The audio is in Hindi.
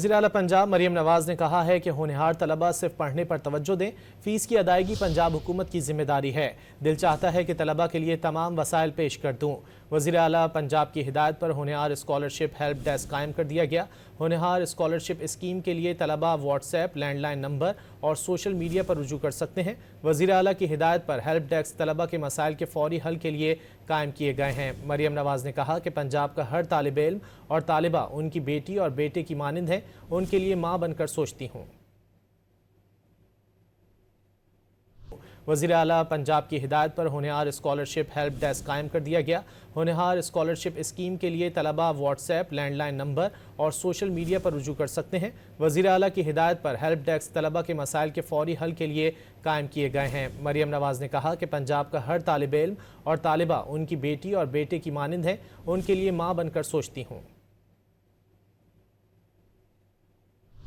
वज़ीर आला पंजाब मरियम नवाज ने कहा है कि होनहार तलबा सिर्फ पढ़ने पर तवज्जो दें। फीस की अदायगी पंजाब हुकूमत की जिम्मेदारी है। दिल चाहता है कि तलबा के लिए तमाम वसाइल पेश कर दूँ। वज़ीर आला पंजाब की हिदायत पर होनहार स्कॉलरशिप हेल्प डेस्क कायम कर दिया गया। होनहार स्कॉलरशिप स्कीम के लिए तलबा व्हाट्सएप, लैंडलाइन नंबर और सोशल मीडिया पर रुजू कर सकते हैं। वज़ीर आला की हिदायत पर हेल्प डेस्क तलबा के मसाइल के फौरी हल के लिए कायम किए गए हैं। मरियम नवाज ने कहा कि पंजाब का हर तालिब इल्म और तालिबा उनकी बेटी और बेटे की मानिंद है, उनके लिए माँ बनकर सोचती हूँ। वज़ीर आला पंजाब की हिदायत पर होनहार स्कॉलरशिप हेल्प डेस्क कायम कर दिया गया। होनहार स्कॉलरशिप स्कीम के लिए तलबा व्हाट्सएप, लैंडलाइन नंबर और सोशल मीडिया पर रुजू कर सकते हैं। वज़ीर आला की हिदायत पर हेल्प डेस्क तलबा के मसाइल के फौरी हल के लिए कायम किए गए हैं। मरियम नवाज ने कहा कि पंजाब का हर तालिब इल्म और तालिबा उनकी बेटी और बेटे की मानिंद है, उनके लिए माँ बनकर सोचती हूँ।